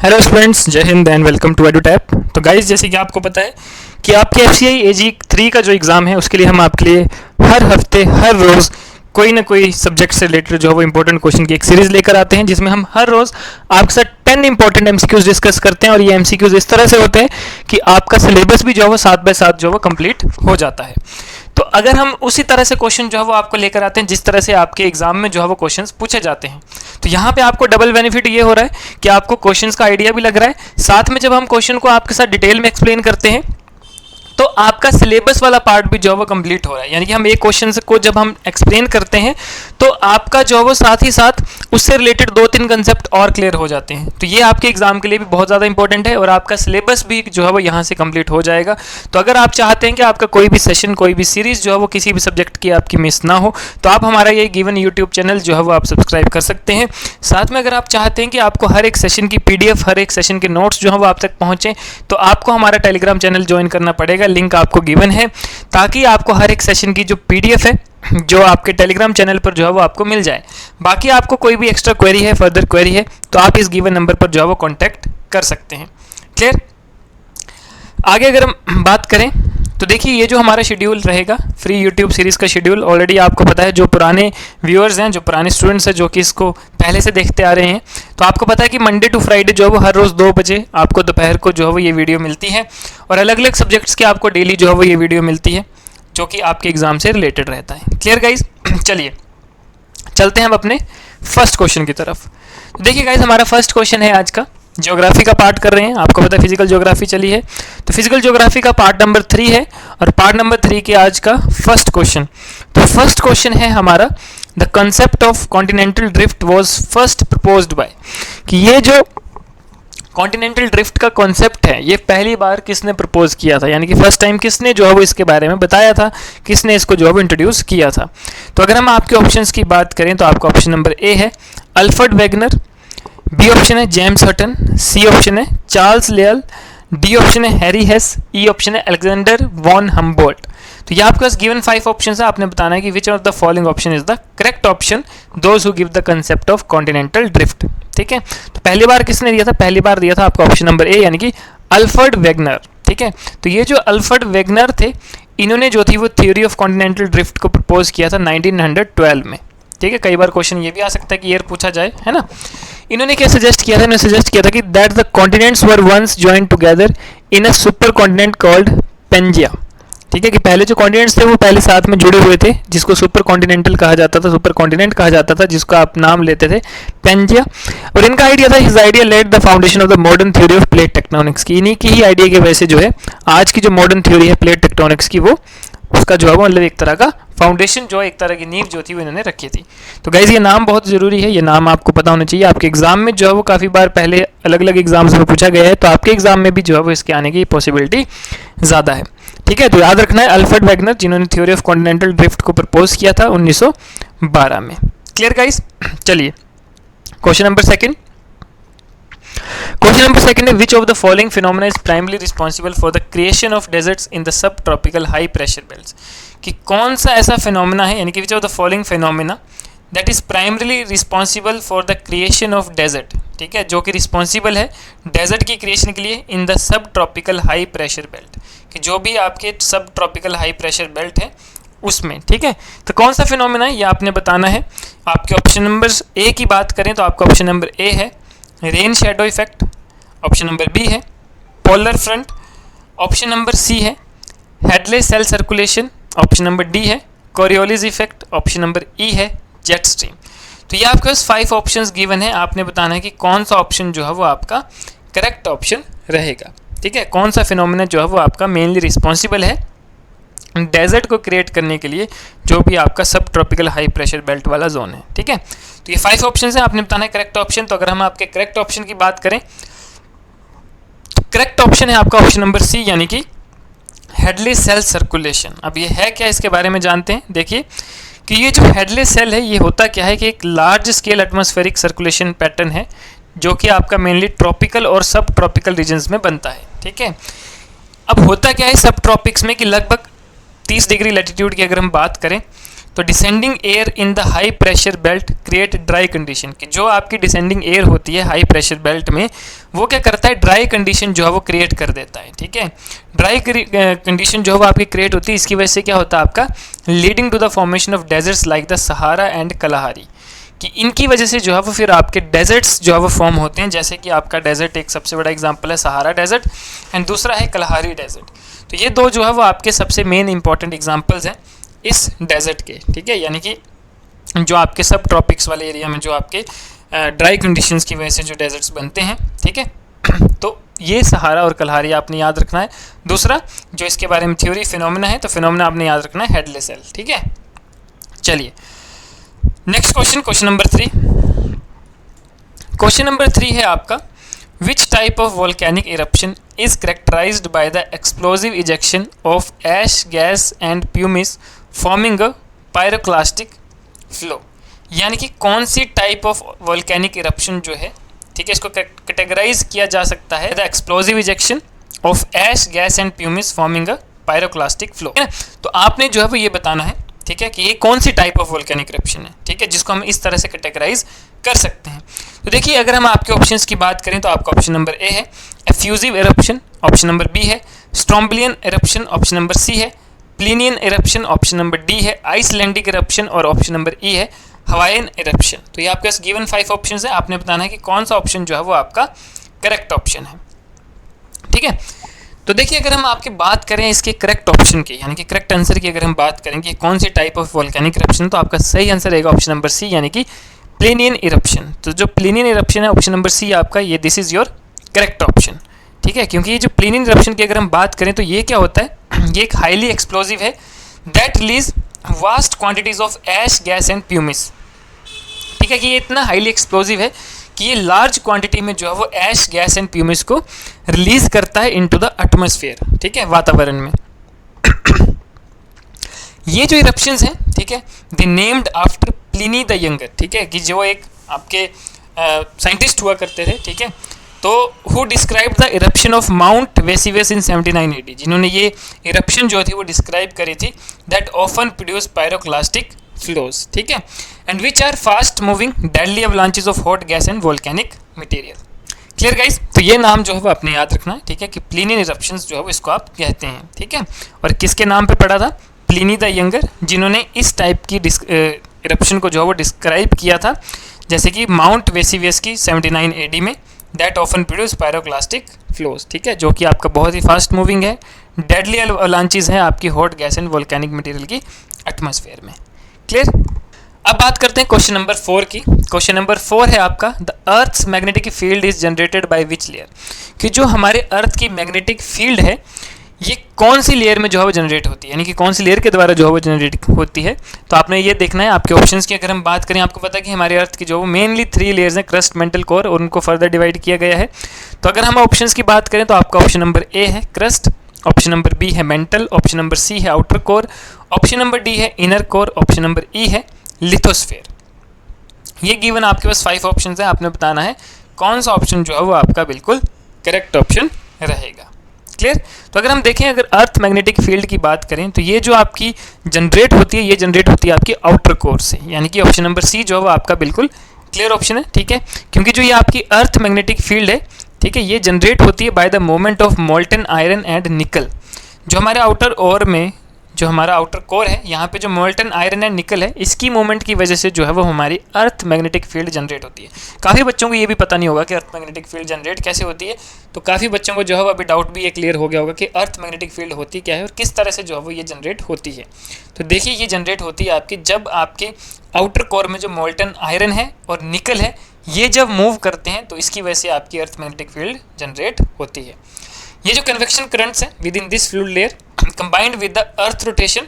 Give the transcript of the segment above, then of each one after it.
Hello students, जय हिंद and welcome to EduTap. तो गाइस, जैसे कि आपको पता है कि आपके FCI AG3 का जो एग्ज़ाम है उसके लिए हम आपके लिए हर हफ्ते हर रोज़ कोई ना कोई सब्जेक्ट से रिलेटेड जो है वो इंपॉर्टेंट क्वेश्चन की एक सीरीज़ लेकर आते हैं, जिसमें हम हर रोज़ आपके साथ 10 इंपॉर्टेंट MCQs डिस्कस करते हैं। और ये MCQs इस तरह से होते हैं कि आपका सिलेबस भी जो है वो 7 बाय 7 जो है वो कंप्लीट हो जाता है। तो अगर हम उसी तरह से क्वेश्चन जो है वो आपको लेकर आते हैं जिस तरह से आपके एग्जाम में जो है वो क्वेश्चंस पूछे जाते हैं, तो यहाँ पे आपको डबल बेनिफिट ये हो रहा है कि आपको क्वेश्चंस का आइडिया भी लग रहा है, साथ में जब हम क्वेश्चन को आपके साथ डिटेल में एक्सप्लेन करते हैं तो आपका सिलेबस वाला पार्ट भी जो है वो कंप्लीट हो रहा है। यानी कि हम एक क्वेश्चन को जब हम एक्सप्लेन करते हैं तो आपका जो है वो साथ ही साथ उससे रिलेटेड 2-3 कंसेप्ट और क्लियर हो जाते हैं। तो ये आपके एग्जाम के लिए भी बहुत ज़्यादा इंपॉर्टेंट है और आपका सिलेबस भी जो है वो यहाँ से कंप्लीट हो जाएगा। तो अगर आप चाहते हैं कि आपका कोई भी सेशन, कोई भी सीरीज़ जो है वो किसी भी सब्जेक्ट की आपकी मिस ना हो, तो आप हमारा ये गिवन यूट्यूब चैनल जो है वो आप सब्सक्राइब कर सकते हैं। साथ में अगर आप चाहते हैं कि आपको हर एक सेशन की PDF, हर एक सेशन के नोट्स जो है वो आप तक पहुँचें, तो आपको हमारा टेलीग्राम चैनल ज्वाइन करना पड़ेगा। लिंक आपको गिवन है ताकि आपको हर एक सेशन की जो PDF है जो आपके टेलीग्राम चैनल पर जो है वो आपको मिल जाए। बाकी आपको कोई भी एक्स्ट्रा क्वेरी है, फर्दर क्वेरी है, तो आप इस गिवन नंबर पर जो है वो कांटेक्ट कर सकते हैं। क्लियर? आगे अगर हम बात करें तो देखिए, ये जो हमारा शेड्यूल रहेगा फ्री यूट्यूब सीरीज़ का शेड्यूल, ऑलरेडी आपको पता है। जो पुराने व्यूअर्स हैं, जो पुराने स्टूडेंट्स हैं, जो कि इसको पहले से देखते आ रहे हैं, तो आपको पता है कि मंडे टू फ्राइडे जो है वो हर रोज़ 2 बजे आपको दोपहर को जो है वो ये वीडियो मिलती है और अलग अलग सब्जेक्ट्स की आपको डेली जो है वो ये वीडियो मिलती है जो कि आपके एग्ज़ाम से रिलेटेड रहता है। Clear guys? चलिए चलते हैं हम अपने फर्स्ट क्वेश्चन की तरफ। तो देखिए गाइज, हमारा फर्स्ट क्वेश्चन है आज का, ज्योग्राफी का पार्ट कर रहे हैं। आपको पता है फिजिकल ज्योग्राफी चली है, तो फिजिकल ज्योग्राफी का पार्ट नंबर 3 है और पार्ट नंबर 3 के आज का फर्स्ट क्वेश्चन। तो फर्स्ट क्वेश्चन है हमारा, the concept of continental drift was first proposed by, कि ये जो कॉन्टिनेंटल ड्रिफ्ट का कॉन्सेप्ट है ये पहली बार किसने प्रपोज किया था, यानी कि फर्स्ट टाइम किसने जो है वो इसके बारे में बताया था, किसने इसको जो है वो इंट्रोड्यूस किया था। तो अगर हम आपके ऑप्शंस की बात करें तो आपका ऑप्शन नंबर ए है अल्फ्रेड वेगनर, बी ऑप्शन है जेम्स हटन, सी ऑप्शन है चार्ल्स लियल, डी ऑप्शन है हैरी हेस, ई ऑप्शन है अलेक्जेंडर वॉन हम्बोल्ट। तो ये आपके पास गिवन 5 ऑप्शन है, आपने बताना है कि which of the following option is the correct option those who give the concept of continental drift. ठीक है, तो पहली बार किसने दिया था? पहली बार दिया था आपका ऑप्शन नंबर ए, यानी कि अल्फ्रेड वेगनर। ठीक है, तो ये जो अल्फ्रेड वेगनर थे, इन्होंने जो थी वो थ्योरी ऑफ कॉन्टिनेंटल ड्रिफ्ट को प्रपोज किया था 1912 में। ठीक है, कई बार क्वेश्चन ये भी आ सकता है कि ईयर पूछा जाए, है ना। इन्होंने क्या सजेस्ट किया था? इन्होंने सजेस्ट किया था कि that the continents were once joined together in a super continent called Pangaea. ठीक है, कि पहले जो कॉन्टिनेंट्स थे वो पहले साथ में जुड़े हुए थे, जिसको सुपर कॉन्टिनेंटल कहा जाता था, सुपर कॉन्टिनेंट कहा जाता था, जिसको आप नाम लेते थे पेंजिया। और इनका आइडिया था, his idea led the foundation of the modern theory of plate tectonics की। इन्हीं की ही आइडिया की वजह से जो है आज की जो मॉडर्न थ्योरी है प्लेट टेक्टोनिक्स की, वो उसका जो है वो मतलब एक तरह का फाउंडेशन, जो एक तरह की नींव जो थी वो इन्होंने रखी थी। तो गाइज, ये नाम बहुत ज़रूरी है, ये नाम आपको पता होना चाहिए। आपके एग्जाम में जो है वो काफ़ी बार पहले अलग अलग एग्जाम्स में पूछा गया है, तो आपके एग्जाम में भी जो है वो इसके आने की पॉसिबिलिटी ज़्यादा है। ठीक है, तो याद रखना है अल्फ्रेड वेगनर, जिन्होंने थ्योरी ऑफ कॉन्टिनेंटल ड्रिफ्ट को प्रपोज किया था 1912 में। Clear guys? चलिए question number second. Question number second है, which of the following phenomena is primarily responsible for the creation of deserts in the sub tropical high pressure belts, कि कौन सा ऐसा फिनोमेना है, यानी कि which of the following phenomena that is primarily responsible for the creation of desert. ठीक है, जो कि रिस्पॉन्सिबल है डेजर्ट की क्रिएशन के लिए इन the sub tropical high pressure belt, कि जो भी आपके सब ट्रॉपिकल हाई प्रेशर बेल्ट है उसमें। ठीक है, तो कौन सा फिनोमेना है ये आपने बताना है। आपके ऑप्शन नंबर ए की बात करें तो आपका ऑप्शन नंबर ए है rain shadow effect, option number B है polar front, option number C है Hadley's cell circulation, option number D है Coriolis effect, option number E है जेट स्ट्रीम। तो ये आपके पास 5 ऑप्शंस गिवन है, आपने बताना है कि कौन सा ऑप्शन जो है वो आपका करेक्ट ऑप्शन रहेगा। ठीक है, कौन सा फिनोमेना जो है वो आपका मेनली रिस्पॉन्सिबल है डेजर्ट को क्रिएट करने के लिए, जो भी आपका सब ट्रॉपिकल हाई प्रेशर बेल्ट वाला जोन है। ठीक है, तो ये 5 ऑप्शन है, आपने बताना है करेक्ट ऑप्शन। तो अगर हम आपके करेक्ट ऑप्शन की बात करें तो करेक्ट ऑप्शन है आपका ऑप्शन नंबर सी, यानी कि हेडलेस सेल सर्कुलेशन। अब ये है क्या, इसके बारे में जानते हैं। देखिए कि ये जो हेडलेस सेल है ये होता क्या है कि एक large scale atmospheric circulation pattern है, जो कि आपका मेनली ट्रॉपिकल और सब ट्रॉपिकल रीजन्स में बनता है। ठीक है, अब होता क्या है सब ट्रॉपिक्स में कि लगभग 30 डिग्री लैटिट्यूड की अगर हम बात करें तो descending air in the high pressure belt create dry condition, कि जो आपकी डिसेंडिंग एयर होती है हाई प्रेशर बेल्ट में, वो क्या करता है, ड्राई कंडीशन जो है वो क्रिएट कर देता है। ठीक है, ड्राई कंडीशन जो है वो आपकी क्रिएट होती है, इसकी वजह से क्या होता है आपका, leading to the formation of deserts like the Sahara and Kalahari, कि इनकी वजह से जो है वो फिर आपके डेजर्ट्स जो है वो फॉर्म होते हैं। जैसे कि आपका डेजर्ट एक सबसे बड़ा एग्जांपल है सहारा डेजर्ट, एंड दूसरा है कलाहारी डेजर्ट। तो ये दो जो है वो आपके सबसे मेन इंपॉर्टेंट एग्जांपल्स हैं इस डेजर्ट के। ठीक है, यानी कि जो आपके सब ट्रॉपिक्स वाले एरिया में जो आपके ड्राई कंडीशंस की वजह से जो डेजर्ट्स बनते हैं। ठीक है, तो ये सहारा और कलहारी आपने याद रखना है। दूसरा जो इसके बारे में थ्योरी फिनोमेना है, तो फिनोमेना आपने याद रखना है हेडलेस सेल। ठीक है, चलिए next question, question number 3। Question number 3 है आपका, which type of volcanic eruption is characterized by the explosive ejection of ash gas and pumice forming a pyroclastic flow, यानी कि कौन सी टाइप ऑफ वोल्केनिक इरप्शन जो है, ठीक है, इसको कैटेगराइज किया जा सकता है the explosive ejection of ash gas and pumice forming a pyroclastic flow. तो आपने जो है वो ये बताना है, ठीक है, कि ये कौन सी टाइप ऑफ वोल्केनिक इरप्शन है, ठीक है, जिसको हम इस तरह से कैटेगराइज कर सकते हैं। तो देखिए, अगर हम आपके ऑप्शंस की बात करें तो आपका ऑप्शन नंबर ए है एफ्यूजिव इरप्शन, ऑप्शन नंबर बी है स्ट्रोम्बलियन इरप्शन, ऑप्शन नंबर सी है प्लिनियन इरप्शन, ऑप्शन नंबर डी है आइसलैंडिक इरप्शन, और ऑप्शन नंबर ई है हवाईयन इरप्शन। तो ये आपके पास गिवन 5 ऑप्शन है, आपने बताना है कि कौन सा ऑप्शन जो है वो आपका करेक्ट ऑप्शन है। ठीक है, तो देखिए, अगर हम आपकी बात करें इसके करेक्ट ऑप्शन की, यानी कि करेक्ट आंसर की अगर हम बात करें कि कौन सी टाइप ऑफ वोल्केनिक इरप्शन, तो आपका सही आंसर रहेगा ऑप्शन नंबर सी, यानी कि प्लिनियन इरप्शन। तो जो प्लिनियन इरप्शन है ऑप्शन नंबर सी आपका, ये this is your correct option. ठीक है, क्योंकि ये जो प्लिनियन इरप्शन की अगर हम बात करें तो ये क्या होता है, ये एक हाईली एक्सप्लोजिव है that release vast quantities of ash gas and pumice. ठीक है, कि ये इतना हाईली एक्सप्लोजिव है कि ये लार्ज क्वांटिटी में जो है वो ऐश गैस एंड प्यूमिस को रिलीज करता है इनटू द एटमॉस्फेयर। ठीक है, वातावरण में। ये जो इरप्शंस हैं, ठीक है, they named after Pliny the younger. ठीक है, कि जो एक आपके साइंटिस्ट हुआ करते थे, ठीक है, तो who describe the eruption of Mount Vesuvius in 79 AD, जिन्होंने ये इरप्शन जो थी वो डिस्क्राइब करी थी, that often produce pyroclastic flows. ठीक है, and which are fast moving deadly avalanches of hot gas and volcanic material. Clear guys, तो ये नाम जो है वो आपने याद रखना है। ठीक है, कि प्लिनियन इरप्शंस जो है वो इसको आप कहते हैं। ठीक है, और किसके नाम पे पड़ा था, प्लिनी द यंगर, जिन्होंने इस टाइप की इरप्शन को जो है वो डिस्क्राइब किया था, जैसे कि माउंट वेसिवियस की 79 AD में, that often produce pyroclastic flows. ठीक है, जो कि आपका बहुत ही फास्ट मूविंग है, डेडली अवलांचेस है आपकी hot gas and volcanic material की एटमॉस्फेयर में। क्लियर, अब बात करते हैं क्वेश्चन नंबर 4 की। क्वेश्चन नंबर 4 है आपका, the Earth's magnetic field is generated by which layer, कि जो हमारे अर्थ की मैग्नेटिक फील्ड है ये कौन सी लेयर में जो है वो जनरेट होती है, यानी कि कौन सी लेयर के द्वारा जो है वो जनरेट होती है। तो आपने ये देखना है आपके ऑप्शंस की अगर हम बात करें, आपको पता है कि हमारे अर्थ की जो वो मेनली 3 लेयर्स हैं, क्रस्ट, मेंटल, कोर, और उनको फर्दर डिवाइड किया गया है। तो अगर हम ऑप्शंस की बात करें तो आपका ऑप्शन नंबर ए है क्रस्ट, ऑप्शन नंबर बी है मेंटल, ऑप्शन नंबर सी है outer core, option number D है inner core, option number E है लिथोस्फेयर। ये गिवन आपके पास 5 ऑप्शंस हैं, आपने बताना है कौन सा ऑप्शन जो है वो आपका बिल्कुल करेक्ट ऑप्शन रहेगा। क्लियर, तो अगर हम देखें, अगर अर्थ मैग्नेटिक फील्ड की बात करें तो ये जो आपकी जनरेट होती है, ये जनरेट होती है आपकी आउटर कोर से, यानी कि ऑप्शन नंबर सी जो है वो आपका बिल्कुल क्लियर ऑप्शन है। ठीक है, क्योंकि जो ये आपकी अर्थ मैग्नेटिक फील्ड है, ठीक है, ये जनरेट होती है by the movement of molten iron and निकल। जो हमारे आउटर ओर में जो हमारा आउटर कोर है, यहाँ पे जो मोल्टन आयरन एंड निकल है, इसकी मूवमेंट की वजह से जो है वो हमारी अर्थ मैग्नेटिक फील्ड जनरेट होती है। काफ़ी बच्चों को ये भी पता नहीं होगा कि अर्थ मैग्नेटिक फील्ड जनरेट कैसे होती है, तो काफ़ी बच्चों को जो है वो अभी डाउट भी ये क्लियर हो गया होगा कि अर्थ मैग्नेटिक फील्ड होती क्या है और किस तरह से जो है वो ये जनरेट होती है। तो देखिए, ये जनरेट होती है आपकी जब आपके आउटर कोर में जो मोल्टन आयरन है और निकल है, ये जब मूव करते हैं तो इसकी वजह से आपकी अर्थ मैग्नेटिक फील्ड जनरेट होती है। ये जो कन्वेक्शन करंट्स हैं with in this fluid layer combined with the earth rotation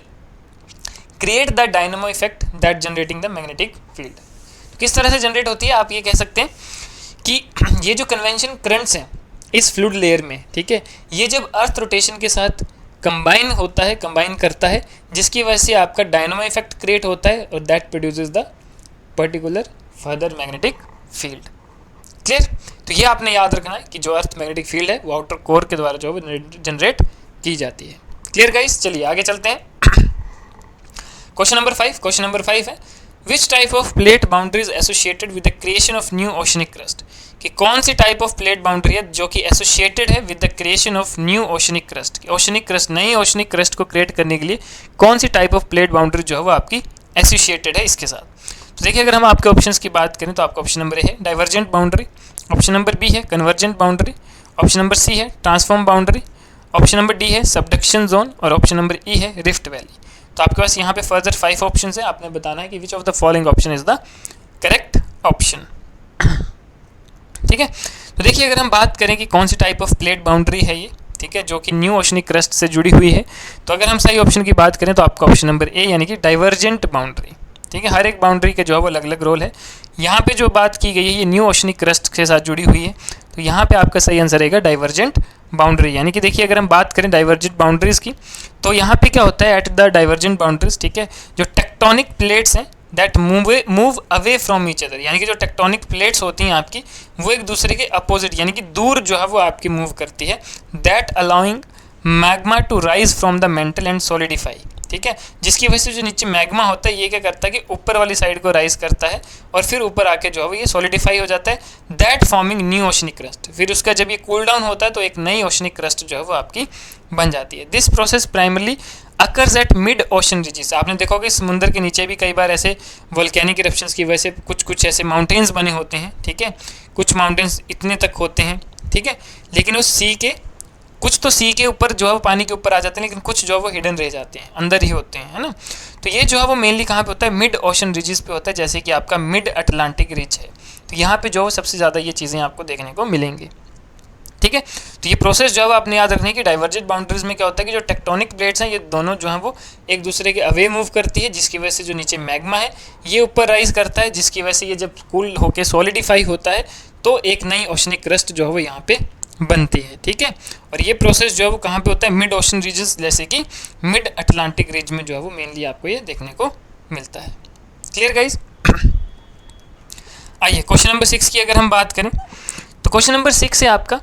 create the dynamo effect that generating the magnetic field. तो किस तरह से जनरेट होती है, आप ये कह सकते हैं कि ये जो कन्वेंशन करंट्स हैं इस फ्लूइड लेयर में, ठीक है, ये जब अर्थ रोटेशन के साथ कंबाइन होता है, कंबाइन करता है, जिसकी वजह से आपका डायनामो इफेक्ट क्रिएट होता है और that produces the particular further magnetic field. Clear, तो ये आपने याद रखना है कि जो अर्थ मैग्नेटिक फील्ड है वो आउटर कोर के द्वारा जो है जनरेट की जाती है। क्लियर गाइस, चलिए आगे चलते हैं। क्वेश्चन नंबर 5 है which type of plate boundary is associated with the creation of new oceanic crust, कि कौन सी टाइप ऑफ प्लेट बाउंड्री है जो कि एसोसिएटेड है with the creation of new oceanic crust. Oceanic crust, नई ओशनिक क्रस्ट को क्रिएट करने के लिए कौन सी टाइप ऑफ प्लेट बाउंड्री जो है वो आपकी एसोसिएटेड है इसके साथ। तो देखिए अगर हम आपके ऑप्शंस की बात करें तो आपका ऑप्शन नंबर ए है divergent boundary, option number B है convergent boundary, option number C है transform boundary, option number D है सबडक्शन जोन और ऑप्शन नंबर ई है रिफ्ट वैली। तो आपके पास यहाँ पे फर्दर 5 ऑप्शन है, आपने बताना है कि which of the following option is the correct option. ठीक है, तो देखिए अगर हम बात करें कि कौन सी टाइप ऑफ प्लेट बाउंड्री है ये, ठीक है, जो कि न्यू ओशनिक क्रस्ट से जुड़ी हुई है, तो अगर हम सही ऑप्शन की बात करें तो आपका ऑप्शन नंबर ए यानी कि डाइवर्जेंट बाउंड्री। ठीक है, हर एक बाउंड्री के जो है वो अलग अलग रोल है। यहाँ पे जो बात की गई है ये न्यू ओशनिक क्रस्ट के साथ जुड़ी हुई है, तो यहाँ पे आपका सही आंसर रहेगा डाइवर्जेंट बाउंड्री। यानी कि देखिए अगर हम बात करें डाइवर्जेंट बाउंड्रीज की, तो यहाँ पे क्या होता है एट द डाइवर्जेंट बाउंड्रीज, ठीक है, जो टेक्टोनिक प्लेट्स हैं that move away from each other, यानी कि जो टेक्टोनिक प्लेट्स होती हैं आपकी वो एक दूसरे के अपोजिट यानी कि दूर जो है वो आपकी मूव करती है, that allowing magma to rise from the mantle and solidify. ठीक है, जिसकी वजह से जो नीचे मैग्मा होता है ये क्या करता है कि ऊपर वाली साइड को राइज करता है और फिर ऊपर आके जो है वो ये सॉलिडिफाई हो जाता है, that forming new oceanic crust. फिर उसका जब ये कूल डाउन होता है तो एक नई ओशनिक क्रस्ट जो है वो आपकी बन जाती है। This process primarily occurs at mid ocean ridges. आपने देखा होगा समुद्र के नीचे भी कई बार ऐसे वोल्केनिक इरप्शंस की वजह से कुछ ऐसे माउंटेन्स बने होते हैं। ठीक है, कुछ माउंटेन्स इतने तक होते हैं, ठीक है, लेकिन उस सी के कुछ तो सी के ऊपर जो है वो पानी के ऊपर आ जाते हैं, लेकिन कुछ जो है वो हिडन रह जाते हैं, अंदर ही होते हैं, है ना। तो ये जो है वो मेनली कहाँ पे होता है, मिड ओशन रिजेस पे होता है, जैसे कि आपका मिड अटलांटिक रिज है। तो यहाँ पे जो है सबसे ज़्यादा ये चीज़ें आपको देखने को मिलेंगी। ठीक है, तो ये प्रोसेस जो है आपने याद रखनी है कि डाइवर्जेंट बाउंड्रीज में क्या होता है कि जो टेक्टोनिक प्लेट्स हैं ये दोनों जो हैं वो एक दूसरे के अवे मूव करती है, जिसकी वजह से जो नीचे मैग्मा है ये ऊपर राइज करता है, जिसकी वजह से ये जब कूल होकर सॉलिडिफाई होता है तो एक नई ओशनिक क्रस्ट जो है वो यहाँ पे बनती है। ठीक है, और ये प्रोसेस जो है वो कहाँ पे होता है, मिड ओशन रीजस जैसे कि मिड अटलांटिक रीज में जो है वो मेनली आपको ये देखने को मिलता है। Clear guys. आइए क्वेश्चन नंबर 6 की अगर हम बात करें तो क्वेश्चन नंबर 6 है आपका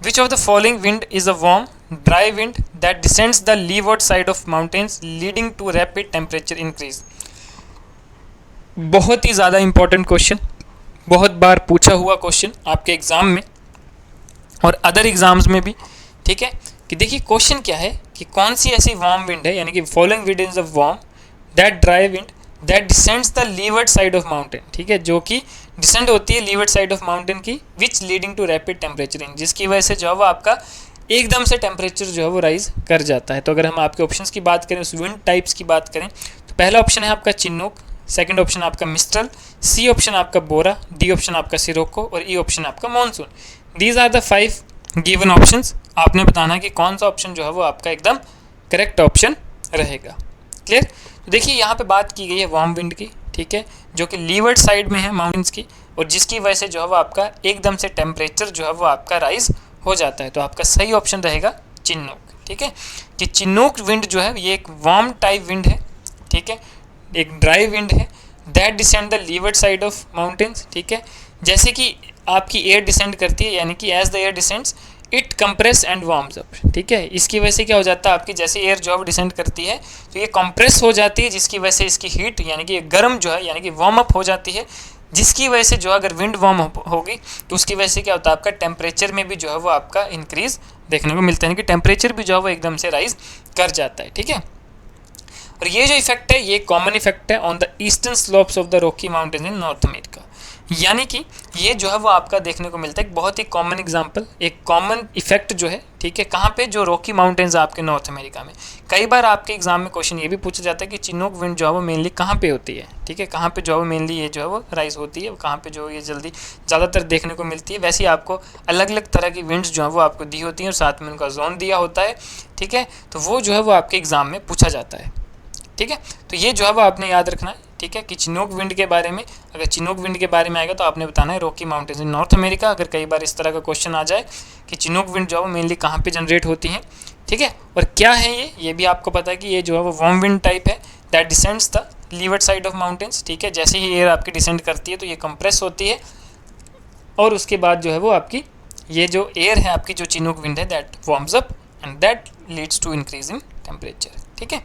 Which of the following wind is a warm, dry wind that descends the leeward side of mountains leading to rapid temperature increase? बहुत ही ज़्यादा इंपॉर्टेंट क्वेश्चन, बहुत बार पूछा हुआ क्वेश्चन आपके एग्ज़ाम में और अदर एग्ज़ाम्स में भी। ठीक है, कि देखिए क्वेश्चन क्या है कि कौन सी ऐसी वार्म विंड है, यानी कि following wind is a warm that dry wind that descends the levered side of mountain. ठीक है, जो कि डिसेंड होती है लीवर्ड साइड ऑफ माउंटेन की, which leading to rapid temperature in, जिसकी वजह से जो है वो आपका एकदम से टेम्परेचर जो है वो राइज कर जाता है। तो अगर हम आपके ऑप्शंस की बात करें, उस विंड टाइप्स की बात करें, तो पहला ऑप्शन है आपका चिन्नूक, सेकंड ऑप्शन आपका मिस्ट्रल, सी ऑप्शन आपका बोरा, डी ऑप्शन आपका सिरोको और ई ऑप्शन आपका monsoon. These are the 5 given options. आपने बताना है कि कौन सा ऑप्शन जो है वो आपका एकदम करेक्ट ऑप्शन रहेगा। क्लियर। तो देखिए यहाँ पे बात की गई है वार्म विंड की, ठीक है, जो कि लीवर्ड साइड में है माउंटेन्स की, और जिसकी वजह से जो है वो आपका एकदम से टेम्परेचर जो है वो आपका राइज हो जाता है। तो आपका सही ऑप्शन रहेगा चिन्नूक। ठीक है, कि चिन्नूक विंड जो है ये एक वार्म टाइप विंड है, ठीक है, एक ड्राई विंड है, that descend the levered side of mountains. ठीक है, जैसे कि आपकी एयर डिसेंड करती है, यानी कि as the air descends it compress and warms up. ठीक है, इसकी वजह से क्या हो जाता है, आपकी जैसे एयर जो है डिसेंड करती है तो ये कंप्रेस हो जाती है, जिसकी वजह से इसकी हीट यानी कि गर्म जो है यानी कि वार्म अप हो जाती है, जिसकी वजह से जो अगर विंड वार्म होगी तो उसकी वजह से क्या होता है, आपका टेम्परेचर में भी जो है वो आपका इंक्रीज देखने को मिलता है, यानी कि टेम्परेचर भी जो है वो एकदम से राइज कर जाता है। ठीक है, और ये जो इफेक्ट है ये कॉमन इफेक्ट है on the eastern slopes of the Rocky mountain in north America. यानी कि ये जो है वो आपका देखने को मिलता है एक बहुत ही कॉमन एग्जांपल, एक कॉमन इफेक्ट जो है, ठीक है, कहाँ पे, जो रॉकी माउंटेन्स आपके नॉर्थ अमेरिका में। कई बार आपके एग्जाम में क्वेश्चन ये भी पूछा जाता है कि चिनूक विंड जो है वो मेनली कहाँ पे होती है। ठीक है, कहाँ पे जो है वो मेनली ये जो है वो राइज होती है, कहाँ पे जो ये जल्दी ज़्यादातर देखने को मिलती है। वैसे ही आपको अलग अलग तरह की विंड्स जो है वो आपको दी होती हैं और साथ में उनका जोन दिया होता है। ठीक है, तो वो जो है वो आपके एग्जाम में पूछा जाता है। ठीक है, तो ये जो है वो आपने याद रखना है। ठीक है, कि चिनूक विंड के बारे में, अगर चिनूक विंड के बारे में आएगा तो आपने बताना है Rocky mountains in north America. अगर कई बार इस तरह का क्वेश्चन आ जाए कि चिनूक विंड जो है वो मेनली कहाँ पे जनरेट होती हैं। ठीक है, और क्या है ये भी आपको पता है कि ये जो है वो वार्म विंड टाइप है that descends the levered side of mountains. ठीक है, जैसे ही एयर आपकी डिसेंड करती है तो ये कंप्रेस होती है और उसके बाद जो है वो आपकी ये जो एयर है आपकी, जो चिनूक विंड है that warms up and that leads to increase in temperature. ठीक है,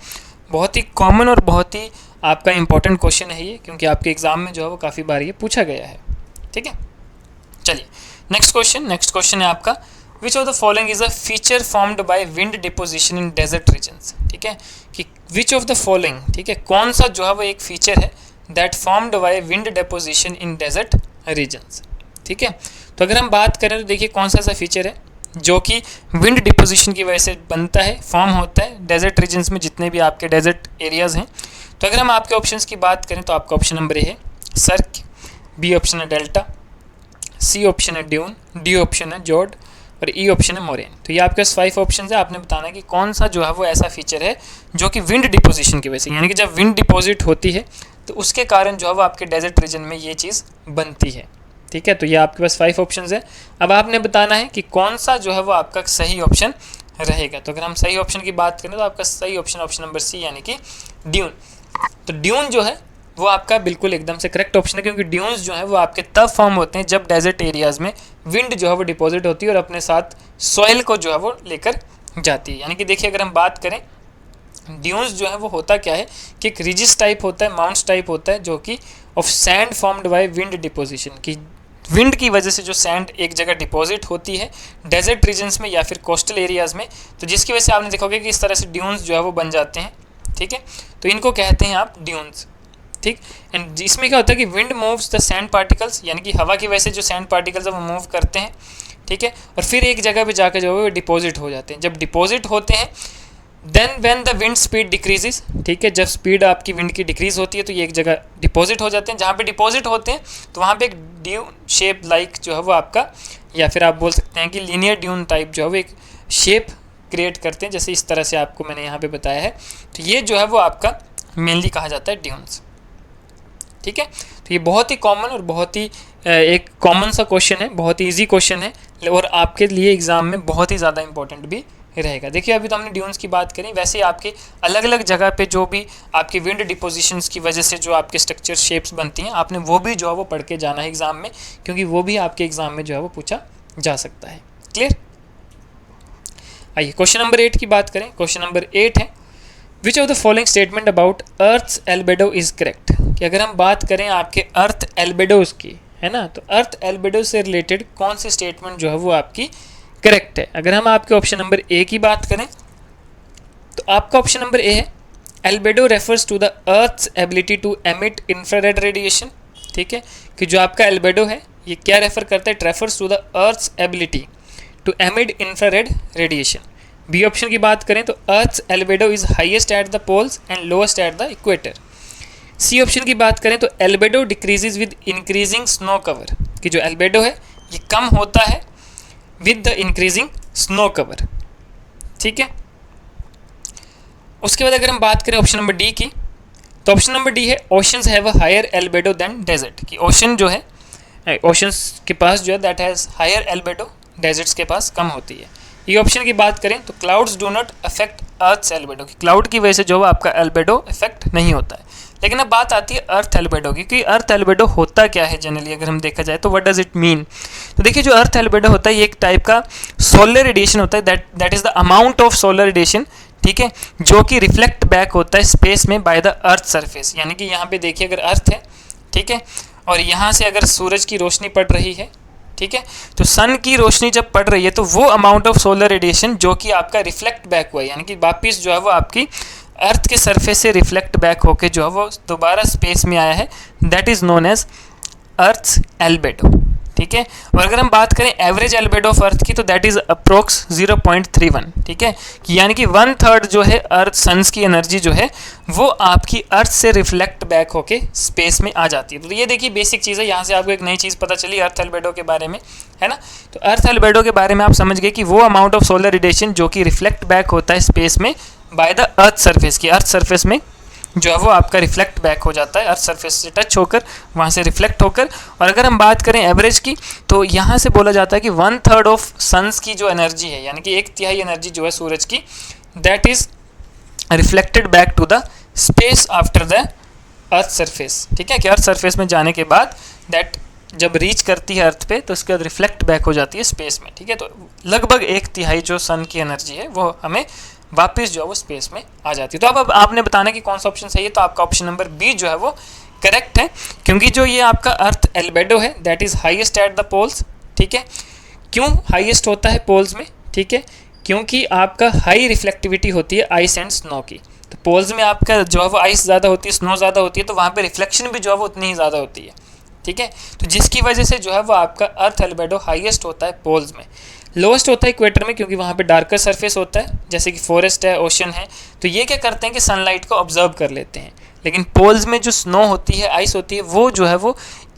बहुत ही कॉमन और बहुत ही आपका इंपॉर्टेंट क्वेश्चन है ये, क्योंकि आपके एग्जाम में जो है वो काफ़ी बार ये पूछा गया है। ठीक है, चलिए नेक्स्ट क्वेश्चन है आपका, which of the following is a feature formed by wind deposition in desert regions. ठीक है, कि विच ऑफ द फॉलोइंग, ठीक है, कौन सा जो है वो एक फीचर है that formed by wind deposition in desert regions. ठीक है, तो अगर हम बात करें तो देखिए कौन सा ऐसा फीचर है जो कि विंड डिपोजिशन की वजह से बनता है, फॉर्म होता है डेजर्ट रीजन्स में, जितने भी आपके डेजर्ट एरियाज़ हैं। तो अगर हम आपके ऑप्शंस की बात करें तो आपका ऑप्शन नंबर ए है सर्क, बी ऑप्शन है डेल्टा, सी ऑप्शन है ड्यून, डी ऑप्शन है जॉर्ड और ई ऑप्शन है मोरेन। तो ये आपके पास 5 ऑप्शन है, आपने बताना है कि कौन सा जो है वो ऐसा फीचर है जो कि विंड डिपोजिशन की वजह से, यानी कि जब विंड डिपॉजिट होती है तो उसके कारण जो है वो आपके डेजर्ट रीजन में ये चीज़ बनती है। ठीक है, तो ये आपके पास 5 ऑप्शन है। अब आपने बताना है कि कौन सा जो है वो आपका सही ऑप्शन रहेगा। तो अगर हम सही ऑप्शन की बात करें तो आपका सही ऑप्शन नंबर सी यानी कि ड्यून। तो ड्यून जो है वो आपका बिल्कुल एकदम से करेक्ट ऑप्शन है, क्योंकि ड्यून्स जो है वो आपके तब फॉर्म होते हैं जब डेजर्ट एरियाज़ में विंड जो है वो डिपॉजिट होती है और अपने साथ सॉइल को जो है वो लेकर जाती है। यानी कि देखिए अगर हम बात करें ड्यून्स जो है वो होता क्या है कि एक रिजिस टाइप होता है, माउंट्स टाइप होता है, जो कि of sand formed by wind deposition, की विंड की वजह से जो सैंड एक जगह डिपॉजिट होती है डेजर्ट रीजन्स में या फिर कोस्टल एरियाज़ में, तो जिसकी वजह से आपने देखोगे कि इस तरह से ड्यून्स जो है वो बन जाते हैं। ठीक है, तो इनको कहते हैं आप ड्यून्स। ठीक, एंड इसमें क्या होता है कि wind moves the sand particles, यानी कि हवा की वजह से जो सैंड पार्टिकल्स है वो मूव करते हैं। ठीक है, और फिर एक जगह पे जाकर जो है वो डिपॉजिट हो जाते हैं। जब डिपॉजिट होते हैं then when the wind speed decreases, ठीक है, जब स्पीड आपकी विंड की डिक्रीज होती है तो ये एक जगह डिपॉजिट हो जाते हैं। जहाँ पे डिपॉजिट होते हैं तो वहाँ पे एक ड्यू शेप लाइक जो है वो आपका, या फिर आप बोल सकते हैं कि लीनियर ड्यून टाइप जो है वो एक शेप क्रिएट करते हैं, जैसे इस तरह से आपको मैंने यहाँ पे बताया है। तो ये जो है वो आपका मेनली कहा जाता है ड्यून्स। ठीक है, तो ये बहुत ही कॉमन और बहुत ही एक कॉमन सा क्वेश्चन है, बहुत ही ईजी क्वेश्चन है और आपके लिए एग्जाम में बहुत ही ज़्यादा इंपॉर्टेंट भी रहेगा। देखिए अभी तो हमने ड्यून्स की बात करी, वैसे आपके अलग अलग जगह पे जो भी आपकी विंड डिपोजिशंस की वजह से जो आपके स्ट्रक्चर शेप्स बनती हैं, आपने वो भी जो है वो पढ़ के जाना है एग्जाम में, क्योंकि वो भी आपके एग्जाम में जो है वो पूछा जा सकता है। क्लियर? आइए क्वेश्चन नंबर 8 की बात करें। क्वेश्चन नंबर 8 है, which of the following statement about earth's albedo is correct. कि अगर हम बात करें आपके अर्थ एल्बेडोज की, है ना, तो अर्थ एल्बेडो से रिलेटेड कौन सी स्टेटमेंट जो है वो आपकी करेक्ट है। अगर हम आपके ऑप्शन नंबर ए की बात करें तो आपका ऑप्शन नंबर ए है, albedo refers to the earth's ability to emit infrared radiation. ठीक है, कि जो आपका एल्बेडो है ये क्या रेफर करता है, it refers to the earth's ability to emit infrared radiation. B option की बात करें तो earth's albedo is highest at the poles and lowest at the equator. C option की बात करें तो albedo decreases with increasing snow cover, कि जो एल्बेडो है ये कम होता है with the increasing snow cover. ठीक है, उसके बाद अगर हम बात करें ऑप्शन नंबर डी की, तो ऑप्शन नंबर डी है, oceans have a higher albedo than desert. कि ओशन जो है, ओशंस के पास जो है that has higher albedo, deserts के पास कम होती है। ये ऑप्शन की बात करें तो clouds do not affect earth's albedo, कि क्लाउड की वजह से जो है आपका एल्बेडो इफेक्ट नहीं होता है। लेकिन अब बात आती है अर्थ एल्बेडो की, कि अर्थ एल्बेडो होता क्या है जनरली अगर हम देखा जाए तो व्हाट डज इट मीन। तो देखिए जो अर्थ एल्बेडो होता है ये एक टाइप का सोलर रेडिएशन होता है, that is the amount of solar radiation, ठीक है, जो कि रिफ्लेक्ट बैक होता है स्पेस में बाय द अर्थ सरफेस। यानी कि यहाँ पे देखिए अगर अर्थ है, ठीक है, और यहाँ से अगर सूरज की रोशनी पड़ रही है, ठीक है, तो सन की रोशनी जब पड़ रही है तो वो अमाउंट ऑफ सोलर रेडिएशन जो कि आपका रिफ्लेक्ट बैक हुआ है, यानी कि वापिस जो है वो आपकी अर्थ के सरफेस से रिफ्लेक्ट बैक होके जो है वो दोबारा स्पेस में आया है, that is known as earth's albedo. ठीक है, और अगर हम बात करें एवरेज एल्बेडो ऑफ अर्थ की तो दैट इज़ अप्रोक्स 0.31। ठीक है, यानी कि 1/3 जो है अर्थ सन्स की एनर्जी जो है वो आपकी अर्थ से रिफ्लेक्ट बैक होके स्पेस में आ जाती है। तो ये देखिए बेसिक चीज़ है, यहाँ से आपको एक नई चीज़ पता चली अर्थ एल्बेडो के बारे में, है ना। तो अर्थ एल्बेडो के बारे में आप समझ गए कि वो अमाउंट ऑफ सोलर रेडिएशन जो कि रिफ्लेक्ट बैक होता है स्पेस में बाय द अर्थ सरफेस, की अर्थ सरफेस में जो है वो आपका रिफ्लेक्ट बैक हो जाता है, अर्थ सरफेस से टच होकर वहाँ से रिफ्लेक्ट होकर। और अगर हम बात करें एवरेज की तो यहाँ से बोला जाता है कि 1/3 ऑफ सन्स की जो एनर्जी है, यानी कि 1/3 एनर्जी जो है सूरज की, that is reflected back to the space after the earth surface. ठीक है, कि अर्थ सरफेस में जाने के बाद दैट जब रीच करती है अर्थ पे तो उसके बाद रिफ्लेक्ट बैक हो जाती है स्पेस में। ठीक है, तो लगभग 1/3 जो सन की एनर्जी है वो हमें वापस जो है वो स्पेस में आ जाती है। तो अब आपने बताना कि कौन सा ऑप्शन सही है, तो आपका ऑप्शन नंबर बी जो है वो करेक्ट है, क्योंकि जो ये आपका अर्थ एल्बेडो है that is highest at the poles. ठीक है, क्यों हाईएस्ट होता है पोल्स में? ठीक है, क्योंकि आपका हाई रिफ्लेक्टिविटी होती है आइस एंड स्नो की। तो पोल्स में आपका जो है वो आइस ज़्यादा होती है, स्नो ज़्यादा होती है, तो वहाँ पे रिफ्लेक्शन भी जो है वो उतनी ही ज़्यादा होती है। ठीक है, तो जिसकी वजह से जो है वो आपका अर्थ एल्बेडो हाईएस्ट होता है पोल्स में, लोएस्ट होता है इक्वेटर में, क्योंकि वहाँ पे डार्कर सरफेस होता है, जैसे कि फॉरेस्ट है, ओशन है, तो ये क्या करते हैं कि सनलाइट को ऑब्जर्व कर लेते हैं। लेकिन पोल्स में जो स्नो होती है, आइस होती है, वो जो है वो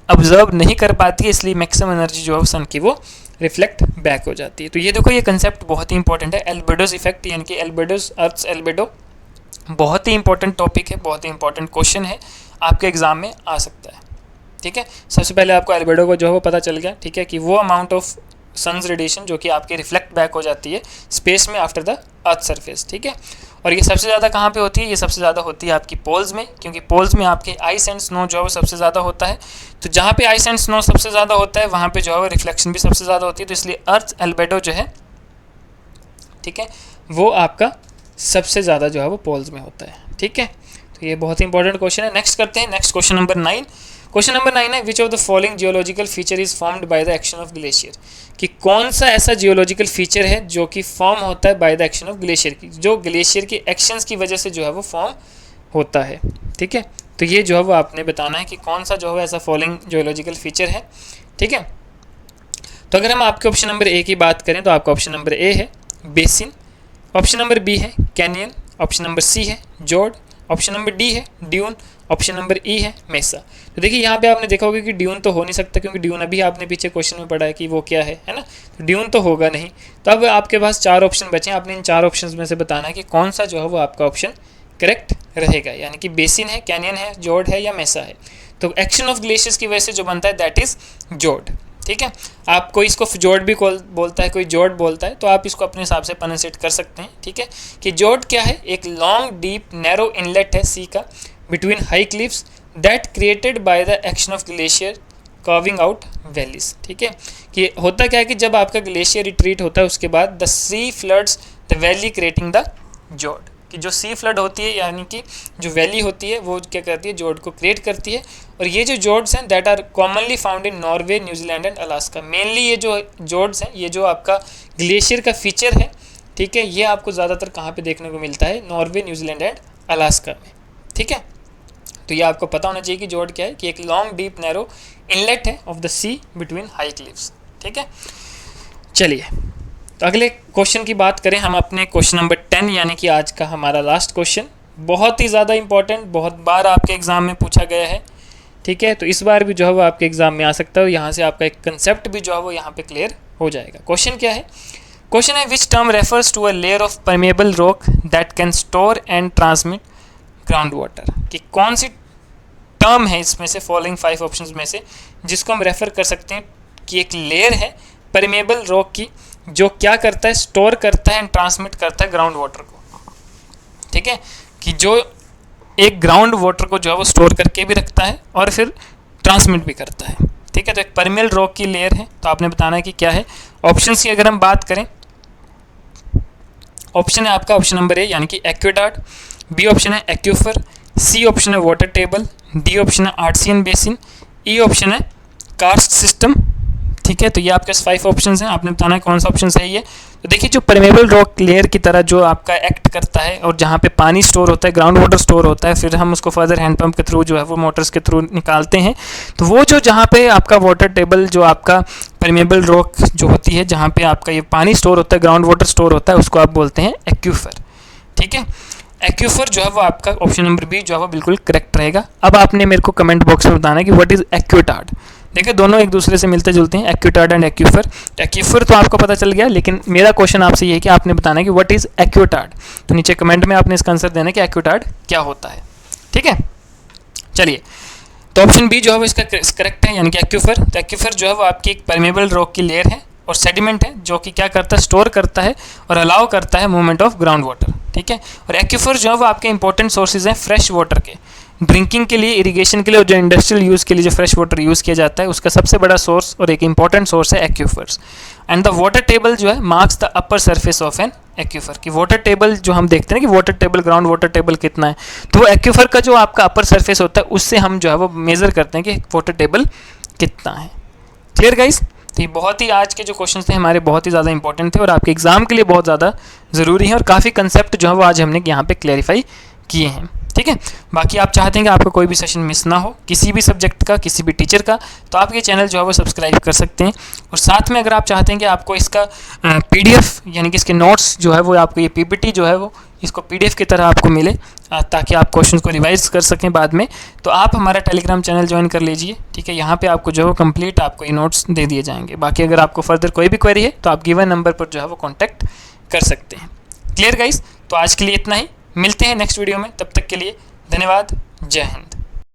ऑब्जर्व नहीं कर पाती है, इसलिए मैक्सिमम एनर्जी जो है सन की वो रिफ्लेक्ट बैक हो जाती है। तो ये देखो, ये कंसेप्ट बहुत ही इंपॉर्टेंट है, एल्बेडोज इफेक्ट, यानी कि एल्बेडोज, अर्थ एल्बेडो, बहुत ही इंपॉर्टेंट टॉपिक है, बहुत ही इंपॉर्टेंट क्वेश्चन है, आपके एग्जाम में आ सकता है। ठीक है, सबसे पहले आपको एल्बेडो को जो है वो पता चल गया। ठीक है, कि वो अमाउंट ऑफ सन्स रेडिएशन जो कि आपके रिफ्लेक्ट बैक हो जाती है स्पेस में आफ्टर द अर्थ सरफेस। ठीक है, और ये सबसे ज़्यादा कहाँ पे होती है? ये सबसे ज़्यादा होती है आपकी पोल्स में, क्योंकि पोल्स में आपके आइस एंड स्नो जो है वो सबसे ज़्यादा होता है। तो जहाँ पे आइस एंड स्नो सबसे ज़्यादा होता है वहाँ पे जो है वो रिफ्लेक्शन भी सबसे ज़्यादा होती है, तो इसलिए अर्थ एल्बेडो जो है, ठीक है, वो आपका सबसे ज़्यादा जो है वो पोल्स में होता है। ठीक है, तो ये बहुत ही इंपॉर्टेंट क्वेश्चन है। नेक्स्ट करते हैं, next question number 9। Question number 9 है, which of the following geological feature is formed by the action of glacier, कि कौन सा ऐसा जियोलॉजिकल फीचर है जो कि फॉर्म होता है by the action of glacier की, जो ग्लेशियर के एक्शंस की वजह से जो है वो फॉर्म होता है। ठीक है, तो ये जो है वो आपने बताना है कि कौन सा जो है ऐसा फॉलोइंग जियोलॉजिकल फीचर है। ठीक है, तो अगर हम आपके ऑप्शन नंबर ए की बात करें तो आपका ऑप्शन नंबर ए है बेसिन, ऑप्शन नंबर बी है कैनियन, ऑप्शन नंबर सी है जॉर्ड, ऑप्शन नंबर डी है ड्यून, ऑप्शन नंबर ई है मेसा। तो देखिए यहाँ पे आपने देखा होगा कि ड्यून तो हो नहीं सकता, क्योंकि ड्यून अभी आपने पीछे क्वेश्चन में पढ़ा है कि वो क्या है ना, तो ड्यून तो होगा नहीं। तो अब आपके पास 4 ऑप्शन बचे हैं, आपने इन 4 ऑप्शन में से बताना है कि कौन सा जो है वो आपका ऑप्शन करेक्ट रहेगा, यानी कि बेसिन है, कैनियन है, जॉर्ड है या मेसा है। तो एक्शन ऑफ ग्लेशियर्स की वजह से जो बनता है दैट इज़ जॉर्ड। ठीक है, आप कोई इसको जॉर्ड भी बोलता है, कोई जॉर्ड बोलता है, तो आप इसको अपने हिसाब से प्रोनाउंसिएट कर सकते हैं। ठीक है, कि जॉर्ड क्या है? एक लॉन्ग डीप नैरो इनलेट है सी का between high cliffs that created by the action of glacier curving out valleys. ठीक है, कि होता क्या है कि जब आपका ग्लेशियर रिट्रीट होता है उसके बाद the sea floods the valley creating the fjord, कि जो सी फ्लड होती है यानी कि जो वैली होती है वो क्या करती है? जॉर्ड को क्रिएट करती है। और ये जो जॉर्ड्स हैं that are commonly found in Norway, New Zealand and Alaska. Mainly ये जो जॉर्ड्स हैं, ये जो आपका ग्लेशियर का फीचर है, ठीक है, ये आपको ज़्यादातर कहाँ पे देखने को मिलता है? नॉर्वे, न्यूजीलैंड एंड अलास्का में। ठीक है, तो ये आपको पता होना चाहिए कि जॉर्ड क्या है, कि एक लॉन्ग डीप नैरो इनलेट है of the sea between high cliffs. ठीक है, चलिए तो अगले क्वेश्चन की बात करें हम अपने क्वेश्चन नंबर 10, यानी कि आज का हमारा लास्ट क्वेश्चन। बहुत ही ज़्यादा इंपॉर्टेंट, बहुत बार आपके एग्ज़ाम में पूछा गया है। ठीक है, तो इस बार भी जो है वो आपके एग्ज़ाम में आ सकता है, यहाँ से आपका एक कंसेप्ट भी जो है वो यहाँ पे क्लियर हो जाएगा। क्वेश्चन क्या है? क्वेश्चन है which term refers to a layer of permeable rock that can store and transmit ground water, कि कौन सी टर्म है इसमें से फॉलोइंग 5 ऑप्शंस में से जिसको हम रेफ़र कर सकते हैं कि एक लेयर है परमेबल रॉक की जो क्या करता है? स्टोर करता है एंड ट्रांसमिट करता है ग्राउंड वाटर को। ठीक है, कि जो एक ग्राउंड वाटर को जो है वो स्टोर करके भी रखता है और फिर ट्रांसमिट भी करता है। ठीक है, तो एक परमेबल रॉक की लेयर है, तो आपने बताना है कि क्या है। ऑप्शंस की अगर हम बात करें, ऑप्शन है आपका ऑप्शन नंबर ए यानी कि एक्वेडार्ड, बी ऑप्शन है एक्यूफर, सी ऑप्शन है वाटर टेबल, डी ऑप्शन है आर्टिसियन बेसिन, ई ऑप्शन है कार्स्ट सिस्टम। ठीक है, तो ये आपके 5 ऑप्शंस हैं, आपने बताना है कौन सा ऑप्शन सही है। तो देखिए, जो परमेबल रॉक लेयर की तरह जो आपका एक्ट करता है और जहाँ पे पानी स्टोर होता है, ग्राउंड वाटर स्टोर होता है, फिर हम उसको फर्दर हैंडपम्प के थ्रू जो है वो मोटर्स के थ्रू निकालते हैं, तो वो जो जहाँ पे आपका वाटर टेबल जो आपका परमेबल रॉक जो होती है, जहाँ पे आपका ये पानी स्टोर होता है, ग्राउंड वाटर स्टोर होता है, उसको आप बोलते हैं एक्यूफर। ठीक है, एक्यूफर जो है वो आपका ऑप्शन नंबर बी जो है वो बिल्कुल करेक्ट रहेगा। अब आपने मेरे को कमेंट बॉक्स में बताना है कि व्हाट इज़ एक्वेटार्ड। देखिए, दोनों एक दूसरे से मिलते जुलते हैं, एक्वेटार्ड एंड एक्यूफर। तो एक्यूफर तो आपको पता चल गया, लेकिन मेरा क्वेश्चन आपसे ये है कि आपने बताना है कि व्हाट इज़ एक्वेटार्ड। तो नीचे कमेंट में आपने इसका आंसर देना है कि एक्वेटार्ड क्या होता है। ठीक है, चलिए, तो ऑप्शन बी जो है वो इसका करेक्ट है, यानी कि एक्यूफर। तो एक्यूफर जो है वो आपकी एक परमेबल रॉक की लेयर है और सेडिमेंट है जो कि क्या करता है? स्टोर करता है और अलाउ करता है मूवमेंट ऑफ ग्राउंड वाटर। ठीक है, और एक्यूफर जो है वो आपके इंपॉर्टेंट सोर्सेज हैं फ्रेश वाटर के, ड्रिंकिंग के लिए, इरिगेशन के लिए और जो इंडस्ट्रियल यूज़ के लिए जो फ्रेश वाटर यूज़ किया जाता है उसका सबसे बड़ा सोर्स और एक इंपॉर्टेंट सोर्स है aquifers. And the water table जो है marks the upper surface of an aquifer की वाटर टेबल जो हम देखते हैं कि water table, ground water table कितना है, तो वो एक्यूफर का जो आपका अपर सरफेस होता है उससे हम जो है वो मेज़र करते हैं कि वाटर टेबल कितना है। Clear guys? तो ये बहुत ही आज के जो क्वेश्चन थे हमारे बहुत ही ज़्यादा इंपॉर्टेंट थे और आपके एग्जाम के लिए बहुत ज़्यादा ज़रूरी है और काफ़ी कंसेप्ट जो है वो आज हमने यहाँ पे क्लैरिफाई किए हैं। ठीक है, बाकी आप चाहते हैं कि आपका कोई भी सेशन मिस ना हो किसी भी सब्जेक्ट का, किसी भी टीचर का, तो आप ये चैनल जो है वो सब्सक्राइब कर सकते हैं। और साथ में अगर आप चाहते हैं कि आपको इसका PDF यानी कि इसके नोट्स जो है वो आपको ये PPT जो है वो इसको PDF की तरह आपको मिले ताकि आप क्वेश्चन को रिवाइज कर सकें बाद में, तो आप हमारा टेलीग्राम चैनल ज्वाइन कर लीजिए। ठीक है, यहाँ पे आपको जो है कंप्लीट आपको ये नोट्स दे दिए जाएंगे। बाकी अगर आपको फर्दर कोई भी क्वेरी है तो आप गिवन नंबर पर जो है वो कॉन्टैक्ट कर सकते हैं। Clear guys? तो आज के लिए इतना ही, मिलते हैं नेक्स्ट वीडियो में, तब तक के लिए धन्यवाद, जय हिंद।